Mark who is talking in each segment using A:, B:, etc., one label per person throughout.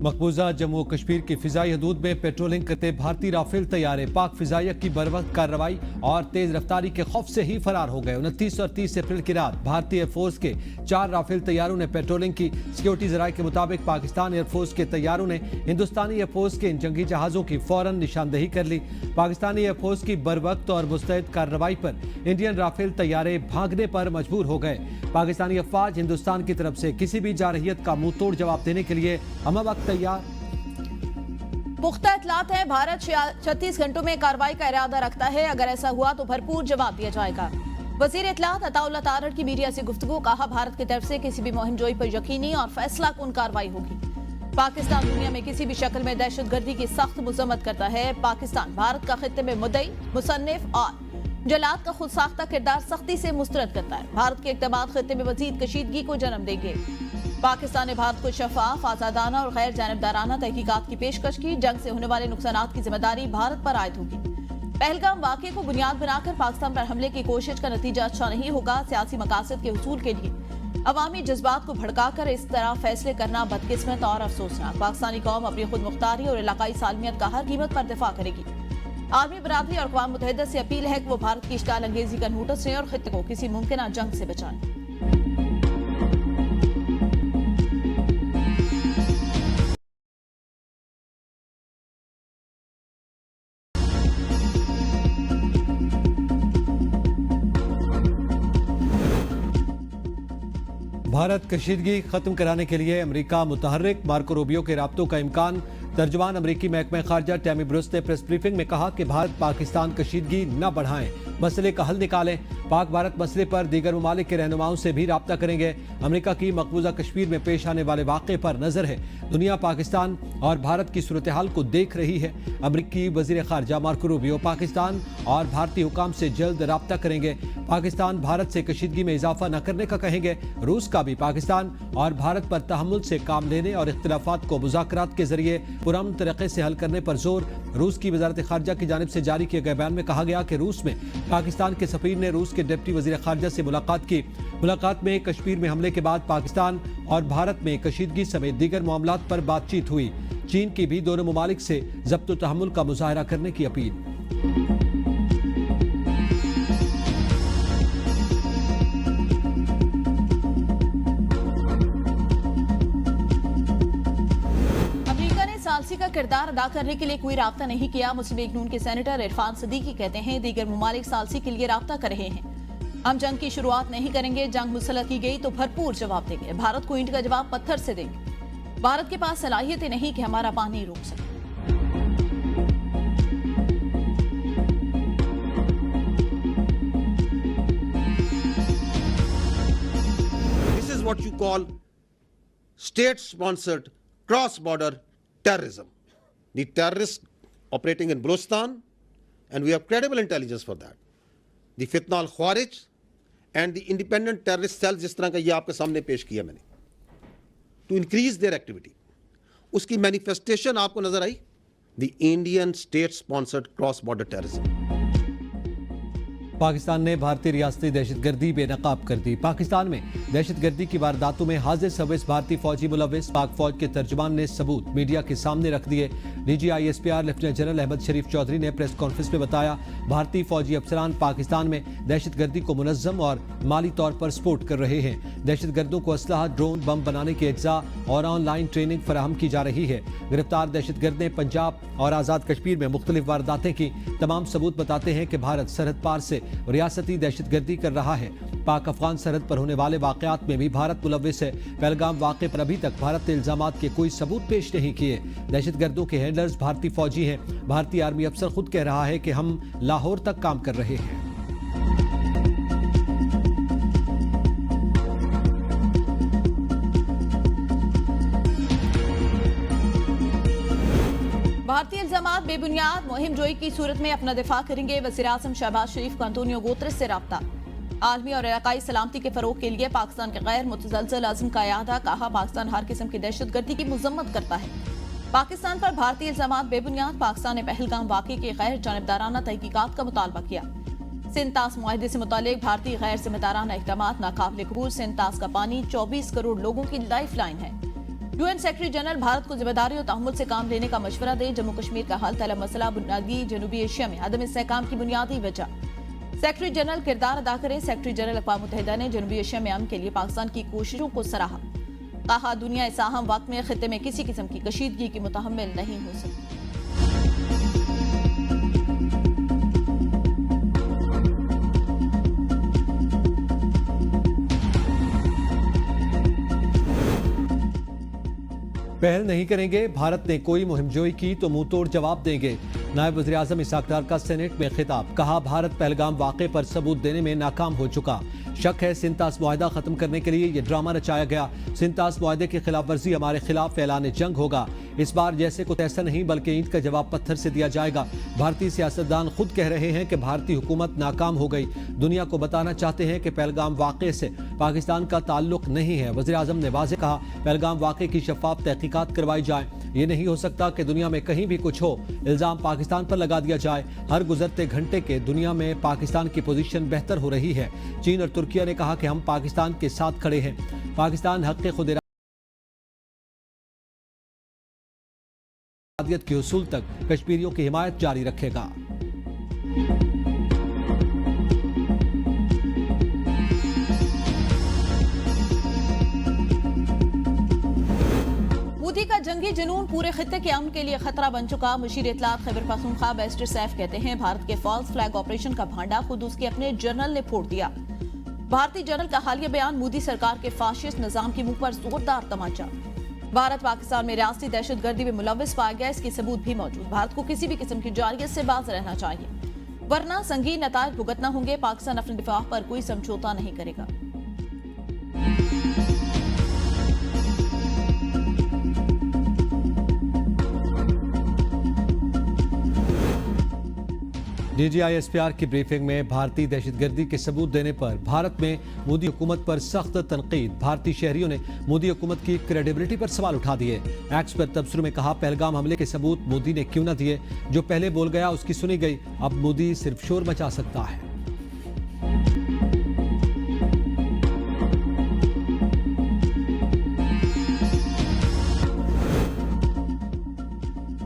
A: मकबूजा जम्मू कश्मीर की फिजाई हदूद में पेट्रोलिंग करते भारतीय राफेल तैयारे पाक फिजाइया की बरवक्त कार्रवाई और तेज रफ्तारी के खौफ से ही फरार हो गए। 29 और 30 अप्रैल की रात भारतीय एयरफोर्स के 4 राफेल तैयारों ने पेट्रोलिंग की। सिक्योरिटी जराये के मुताबिक पाकिस्तान एयरफोर्स के तैयारों ने हिंदुस्तानी एयरफोर्स के इन जंगी जहाजों की फौरन निशानदेही कर ली। पाकिस्तानी एयरफोर्स की बरवक्त और मुस्तैद कार्रवाई पर इंडियन राफेल तैयारे भागने पर मजबूर हो गए। पाकिस्तानी अफवाज हिंदुस्तान की तरफ से किसी भी जारहियत का मुंह तोड़ जवाब देने के लिए हमवक्त तैयार।
B: पुख्ता इतलात है, भारत 36 घंटों में कार्रवाई का इरादा रखता है। अगर ऐसा हुआ तो भरपूर जवाब दिया जाएगा। वजीर इतलात अताउल्लाह तारड़ की मीडिया से गुफ्तगू, कहा भारत की तरफ से किसी भी मुहिमजोई पर यकीनी और फैसला कुन कार्रवाई होगी। पाकिस्तान दुनिया में किसी भी शक्ल में दहशतगर्दी की सख्त मजम्मत करता है। पाकिस्तान भारत का खित्ते में मुद्दई, मुसन्निफ और जलाद का खुद साख्ता किरदार सख्ती से मुस्तरद करता है। भारत के इक़दामात खित्ते में मजीद कशीदगी को जन्म देंगे। पाकिस्तान ने भारत को शफाफ, आजादाना और गैर जानिबदाराना तहकीकात की पेशकश की। जंग से होने वाले नुकसानात की जिम्मेदारी भारत पर आयद होगी। पहलगाम वाक़े को बुनियाद बनाकर पाकिस्तान पर हमले की कोशिश का नतीजा अच्छा नहीं होगा। सियासी मकासद के हुसूल के लिए अवामी जज्बात को भड़काकर इस तरह फैसले करना बदकिस्मत और अफसोसनाक। पाकिस्तानी कौम अपनी खुद मुख्तारी और इलाकाई सालमियत का हर कीमत पर दिफा करेगी। आलमी बरादरी और अक़वाम मुत्तहिदा से अपील है कि वो भारत की इश्ताल अंगेजी का नोटिस लें और खित्ते को किसी मुमकिन जंग से बचाएं।
A: भारत कशीदगी खत्म कराने के लिए अमेरिका मुतहर्रिक, मार्को रूबियो के राब्तों का इम्कान। तर्जुमान अमेरिकी महकमा खारजा टैमी ब्रूस ने प्रेस ब्रीफिंग में कहा कि भारत पाकिस्तान कशीदगी न बढ़ाएं, मसले का हल निकालें। पाक भारत मसले पर दीगर ममालिक के रहनुमाओं से भी राब्ता करेंगे। अमेरिका की मकबूजा कश्मीर में पेश आने वाले वाक़े पर नजर है। दुनिया पाकिस्तान और भारत की सूरत हाल को देख रही है। अमेरिकी वज़ीर खारजा मार्को रूबियो पाकिस्तान और भारतीय हुकाम से जल्द राब्ता करेंगे। पाकिस्तान भारत से कशीदगी में इजाफा न करने का कहेंगे। रूस का भी पाकिस्तान और भारत पर तहम्मुल से काम लेने और इख्तिलाफात को मुज़ाकरात के जरिए पुरअमन तरीके से हल करने पर जोर। रूस की वज़ारत खारजा की जानिब से जारी किए गए बयान में कहा गया कि रूस में पाकिस्तान के सफ़ीर ने रूस के डिप्टी वज़ीर खारजा से मुलाकात की। मुलाकात में कश्मीर में हमले के बाद पाकिस्तान और भारत में कशीदगी समेत दीगर मामलात पर बातचीत हुई। चीन की भी दोनों ममालिक से ज़ब्त तहम्मुल का मुजाहरा करने की अपील।
B: सालसी का किरदार अदा करने के लिए कोई राब्ता नहीं किया। मुस्लिम लीग नून के सेनेटर इरफान सदीकी कहते हैं, दीगर ममालिक सालसी के लिए राब्ता कर रहे हैं। हम जंग की शुरुआत नहीं करेंगे, जंग मुसल्लह की गई तो भरपूर जवाब देंगे। भारत को ईंट का जवाब पत्थर से देंगे। भारत के पास सलाहियत नहीं कि हमारा पानी रोक सके।
C: This is what you call state-sponsored cross-border terrorism. The terrorists operating in Balochistan, and we have credible intelligence for that. The Fitna al-Khawarij and the independent terrorist cells, जिस तरह का ये आपके सामने पेश किया मैंने, to increase their activity. उसकी manifestation आपको नजर आई, the Indian state-sponsored cross-border terrorism.
A: Pakistan ने भारतीय रियासती दहशतगर्दी बेनकाब कर दी। पाकिस्तान में दहशतगर्दी की वारदातों में हाजिर सर्विस भारतीय फौजी मुलविस। पाक फौज के तर्जुमान ने सबूत मीडिया के सामने रख दिए। DG ISPR lieutenant general Ahmed Sharif Chaudhry ने प्रेस कॉन्फ्रेंस में बताया, भारतीय फौजी अफसरान पाकिस्तान में दहशतगर्दी को मुनज़्ज़म और माली तौर पर सपोर्ट कर रहे हैं। दहशतगर्दों को असलहा, ड्रोन, बम बनाने के अज्जा और ऑनलाइन ट्रेनिंग फराहम की जा रही है। गिरफ्तार दहशतगर्द ने पंजाब और आज़ाद कश्मीर में मुख्तलिफ वारदातें की। तमाम सबूत बताते हैं कि भारत सरहद पार से रियासती दहशतगर्दी कर रहा है। पाक अफगान सरहद पर होने वाले वाकयात में भी भारत मुलविस है। पहलगाम वाक़े पर अभी तक भारत ने इल्जामात के कोई सबूत पेश नहीं किए। दहशतगर्दों के हैंडलर्स भारतीय फौजी हैं। भारतीय आर्मी अफसर खुद कह रहा है कि हम लाहौर तक काम कर रहे हैं।
B: भारतीय इल्जामात बेबुनियाद, मुहिम जोई की सूरत में अपना दिफा करेंगे। वज़ीर आज़म शहबाज शरीफ का अंतोनियो गुतरेस से राब्ता। आलमी और इलाकाई सलामती के फरोग के लिए पाकिस्तान के गैर मुतज़लज़ल अज़्म का यादा। कहा, पाकिस्तान हर किस्म की दहशतगर्दी की मजम्मत करता है। पाकिस्तान पर भारतीय इल्जामात बेबुनियाद। पाकिस्तान ने पहलगाम वाक़े के गैर जानिबदाराना तहकीकात का मुतालबा किया। सिंतास मुआहदे से मुतालिक भारतीय गैर जिम्मेदाराना इक़दामात नाकाबिल कबूल। सिंतास का पानी 24 करोड़ लोगों की लाइफ लाइन है। यूएन सेक्रेटरी जनरल भारत को जिम्मेदारी और तहम्मुल से काम लेने का मशवरा दे। जम्मू कश्मीर का हल तलब मसला बुनियादी जनूबी एशिया में अदम इस्तेहकाम की बुनियादी वजह। सेक्रेटरी जनरल किरदार अदा करें। सेक्रेटरी जनरल अक़वाम मुत्तहिदा ने जनूबी एशिया में अमन के लिए पाकिस्तान की कोशिशों को सराहा। कहा दुनिया इस अहम वक्त में खित्ते में किसी किस्म की कशीदगी की मुतहम्मिल नहीं हो सकती।
A: पहल नहीं करेंगे, भारत ने कोई मुहिमजोई की तो मुंह तोड़ जवाब देंगे। नायब वज़ीर आज़म इसाक डार का सेनेट में खिताब। कहा भारत पहलगाम वाक़े पर सबूत देने में नाकाम हो चुका। शक है सिंतास मुआहदा खत्म करने के लिए ये ड्रामा रचाया गया। सिंतास मुआहदे की खिलाफ वर्जी हमारे खिलाफ ऐलान जंग होगा। इस बार जैसे कुछ ऐसा नहीं बल्कि ईंट का जवाब पत्थर से दिया जाएगा। भारतीय सियासतदान खुद कह रहे हैं कि भारतीय हुकूमत नाकाम हो गई। दुनिया को बताना चाहते हैं कि पहलगाम वाक़े से पाकिस्तान का ताल्लुक नहीं है। वज़ीर आज़म ने वाज़ेह कहा पहलगाम वाक़े की शफ़ाफ़ तहक़ीक़ात करवाई जाए। ये नहीं हो सकता कि दुनिया में कहीं भी कुछ हो इल्ज़ाम पाकिस्तान पर लगा दिया जाए। हर गुजरते घंटे के दुनिया में पाकिस्तान की पोजीशन बेहतर हो रही है। चीन और तुर्किया ने कहा कि हम पाकिस्तान के साथ खड़े हैं। पाकिस्तान हक़ खुद इरादियत के उसूल तक कश्मीरियों की हिमायत जारी रखेगा।
B: मोदी का जंगी जुनून पूरे खित्ते के अमन के लिए खतरा बन चुका। मुशीर इत्तलात खैबर पख्तूनख्वा बैरिस्टर सैफ कहते हैं भारत के फॉल्स फ्लैग ऑपरेशन का भांडा खुद उसके अपने जनरल ने फोड़ दिया। भारतीय जनरल का हालिया बयान मोदी सरकार के फाशिस्ट निजाम के मुंह पर जोरदार तमाचा। भारत पाकिस्तान में रियासती दहशतगर्दी में मुलव्विस पाया गया, इसके सबूत भी मौजूद। भारत को किसी भी किस्म की जारियत से बाज रहना चाहिए वरना संगीन नतायज भुगतना होंगे। पाकिस्तान अपने दिफा पर कोई समझौता नहीं करेगा।
A: DGI-SPR की ब्रीफिंग में भारतीय दहशतगर्दी के सबूत देने पर भारत में मोदी हुकूमत पर सख्त तनकीद। भारतीय शहरियों ने मोदी हुकूमत की क्रेडिबिलिटी पर सवाल उठा दिए। एक्स पर तबसरे में कहा पहलगाम हमले के सबूत मोदी ने क्यों न दिए। जो पहले बोल गया उसकी सुनी गई। अब मोदी सिर्फ शोर मचा सकता है।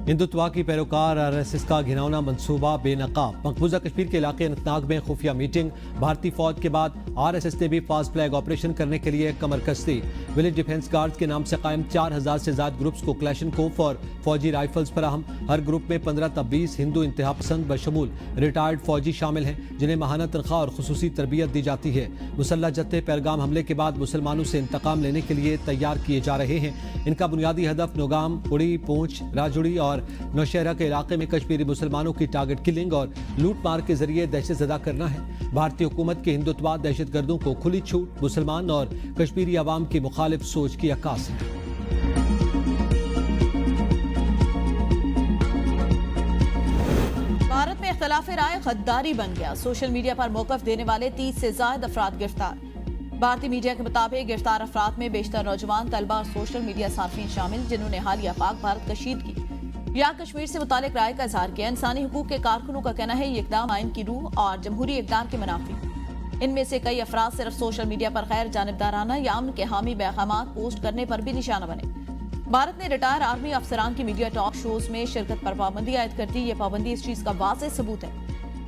A: हिंदुत्वा की पैरोकार RSS का घिनौना मंसूबा बेनकाब। मकबूजा कश्मीर के इलाके अनंतनाग में खुफिया मीटिंग। भारतीय फौज के बाद RSS ने भी फास्ट फ्लैग ऑपरेशन करने के लिए कमर कस्ती। विलेज डिफेंस गार्ड्स के नाम से कायम 4000 से ज्यादा ग्रुप्स को क्लैशनकोफ और फौजी राइफल्स फराहम। हर ग्रुप में 15 तक 20 हिंदू इंतहा पसंद बशमूल रिटायर्ड फौजी शामिल हैं जिन्हें माहाना तनख्वाह और खुसूसी तरबियत दी जाती है। मुसल्लह जत्थे पहलगाम हमले के बाद मुसलमानों से इंतकाम लेने के लिए तैयार किए जा रहे हैं। इनका बुनियादी हदफ नौगाम, उड़ी, पूंछ, राजुड़ी और नौशहरा के इलाके में कश्मीरी मुसलमानों की टारगेट किलिंग और लूट मार के जरिए दहशत ज़दा करना है। भारतीय हुकूमत के हिंदुत्वाद दहशतगर्दों को खुली छूट मुसलमान और कश्मीरी अवाम की मुखालिफ सोच की अक्कास है।
B: भारत में इख्तिलाफ राय गद्दारी बन गया। सोशल मीडिया पर मौकफ देने वाले 30 से ज्यादा अफराद गिरफ्तार। भारतीय मीडिया के मुताबिक गिरफ्तार अफराद में बेशतर नौजवान, तलबा और सोशल मीडिया सार्फिन शामिल जिन्होंने हालिया पाक भारत कशीदगी या कश्मीर से मुतालिक राय का इजहार किया। इंसानी हुकूक के कारकुनों का कहना है ये इकदाम आइन की रूह और जमहूरी इक़दार के मुनाफी। इनमें से कई अफराद सिर्फ सोशल मीडिया पर गैर जानिबदाराना या अमन के हामी पैगामात पोस्ट करने पर भी निशाना बने। भारत ने रिटायर आर्मी अफसरान की मीडिया टॉक शोज में शिरकत पर पाबंदी आयद कर दी। ये पाबंदी इस चीज का वाज़ेह सबूत है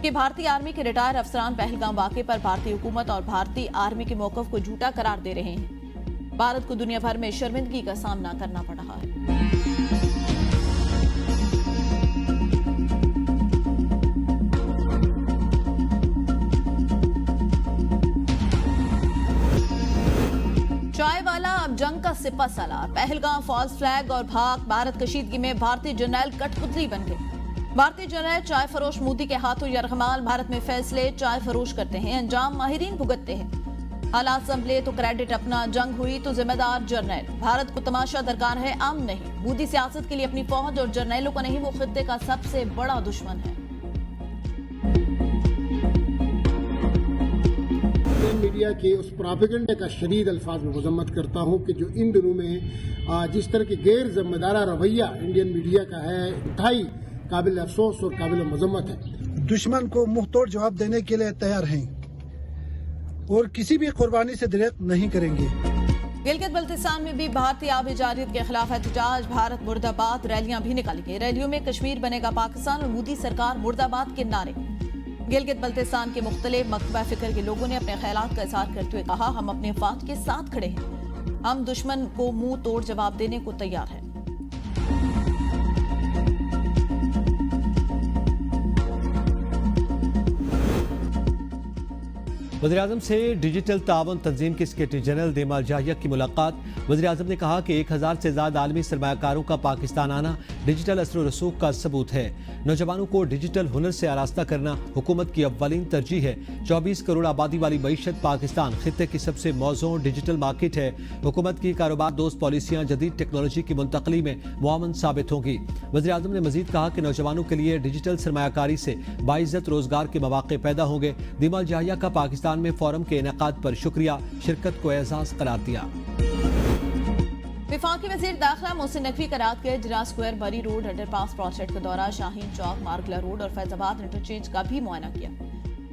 B: कि भारतीय आर्मी के रिटायर अफसरान पहलगाम वाक़े पर भारतीय हुकूमत और भारतीय आर्मी के मौक़िफ़ को झूठा करार दे रहे हैं। भारत को दुनिया भर में शर्मिंदगी का सामना करना पड़ रहा है। चाय वाला अब जंग का सिपा सालार। पहलगाम, फॉल्स फ्लैग और भाग भारत कशीदगी में भारतीय जर्नैल कठपुतली बन गए। भारतीय जर्नैल चाय फरोश मोदी के हाथों यरगमाल। भारत में फैसले चाय फरोश करते हैं, अंजाम माहिरीन भुगतते हैं। हालात संभले तो क्रेडिट अपना, जंग हुई तो जिम्मेदार जर्नैल। भारत को तमाशा दरकार है, आम नहीं। मोदी सियासत के लिए अपनी फौज और जर्नैलों को नहीं, वो खित्ते का सबसे बड़ा दुश्मन है।
D: मीडिया के उस प्रोपेगेंडा का शदीद अल्फाज में मजम्मत करता हूँ कि जो इन दिनों में जिस तरह की गैर जिम्मेदारा रवैया इंडियन मीडिया का है, इंतहाई काबिल अफसोस और काबिल मजम्मत है।
E: दुश्मन को मुंह तोड़ जवाब देने के लिए तैयार हैं और किसी भी कुर्बानी से दरेक नहीं करेंगे।
B: गिलगित बल्तिस्तान में भी भारतीय आबिजारियत के खिलाफ एहतजाज, भारत मुर्दाबाद रैलियां भी निकाली गई। रैलियों में कश्मीर बनेगा पाकिस्तान और मोदी सरकार मुर्दाबाद के नारे। गिलगित बल्तिस्तान के मुख्तलिफ मकतबा फिक्र के लोगों ने अपने ख्यालात का इजहार करते हुए कहा, हम अपने फौज के साथ खड़े हैं, हम दुश्मन को मुंह तोड़ जवाब देने को तैयार हैं।
A: वज़ीर-ए-आज़म से डिजिटल तावन तंजीम के सेक्रेटरी जनरल दीमाल जाहिया की मुलाकात। वज़ीर-ए-आज़म ने कहा कि 1000 से ज़्यादा आलमी सरमायाकारों का पाकिस्तान आना डिजिटल असर व रसूख का सबूत है। नौजवानों को डिजिटल हुनर से आरास्ता करना हुकूमत की अव्वलीन तरजीह है। 24 करोड़ आबादी वाली मईशत पाकिस्तान खित्ते की सबसे मौजूद डिजिटल मार्केट है। हुकूमत की कारोबार दोस्त पॉलिसियाँ जदीद टेक्नोलॉजी की मुंतकली में मुआवन साबित होंगी। वज़ीर-ए-आज़म ने मजीद कहा कि नौजवानों के लिए डिजिटल सरमायाकारी से बाइज्जत रोजगार के मौके पैदा होंगे। दीमाल जाहिया का पाकिस्तान में फोरम के इनेकाद पर शुक्रिया, शिरकत को एजाज करार दिया।
B: वफाकी वज़ीर दाखिला मोहसिन नकवी का रात के जिना स्क्वायर बरी रोड अंडरपास प्रोजेक्ट का दौरा, शाहीन चौक, मार्गला रोड और फैजाबाद इंटरचेंज का भी मुआयना किया।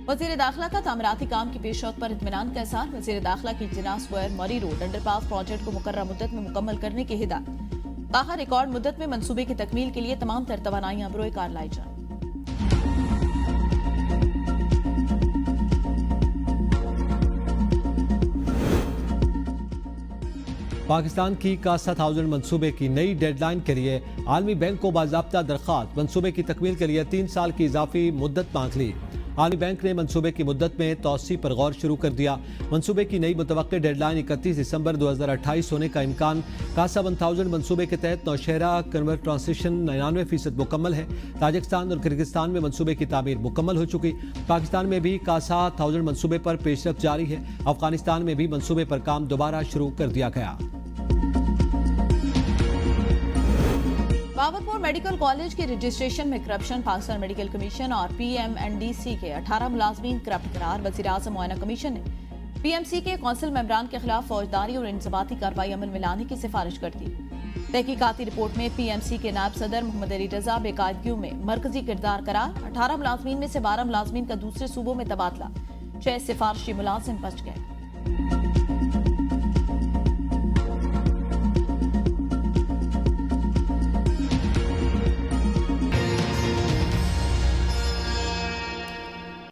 B: वज़ीर दाखिला का तामीराती काम की पेशरफ्त पर इत्मीनान का इज़हार। वज़ीर दाखिला की जिना स्क्वायर मरी रोड अंडरपास प्रोजेक्ट को मुकर्रर मुद्दत में मुकम्मल करने की हिदायत। कहा, रिकॉर्ड मुद्दत में मंसूबे की तकमील के लिए तमाम तर तवानाइयां बरोए कार लाई जाएं।
A: पाकिस्तान की कासा 1000 मंसूबे की नई डेडलाइन के लिए आलमी बैंक को बाज़ाब्ता दरख्वास्त। मंसूबे की तकमील के लिए 3 साल की इजाफी मुद्दत मांग ली। आलमी बैंक ने मंसूबे की मुद्दत में तौसी पर गौर शुरू कर दिया। मंसूबे की नई मुतवक्किर डेडलाइन 31 दिसंबर 2028 होने का इम्कान। कासा 1000 मंसूबे के तहत नौशहरा कन्वर्ट ट्रांसलेशन 99% मुकम्मल है। ताजिकिस्तान और किर्गिस्तान में मंसूबे की तामीर मुकम्मल हो चुकी। पाकिस्तान में भी कासा 1000 मंसूबे पर पेशरफ जारी है। अफगानिस्तान में भी मंसूबे पर काम दोबारा शुरू कर दिया गया।
B: बाबतपुर मेडिकल कॉलेज के रजिस्ट्रेशन में करप्शन, पाकिस्तान मेडिकल कमीशन और PMNDC के 18 मुलाजमीन करप्ट करार। वज़ीर-ए-आज़म मुआयना कमीशन ने PMC के कौंसिल मेंबरान के खिलाफ फौजदारी और इंजबाती कार्रवाई अमल में लाने की सिफारिश कर दी। तहकीकाती रिपोर्ट में PMC के नायब सदर मोहम्मद अली रजा बेकायदगियों में मरकजी किरदार करार। 18 मुलाजमीन में से 12 मुलाजमीन का दूसरे सूबों में तबादला, 6 सिफारशी मुलाजिम बच गए।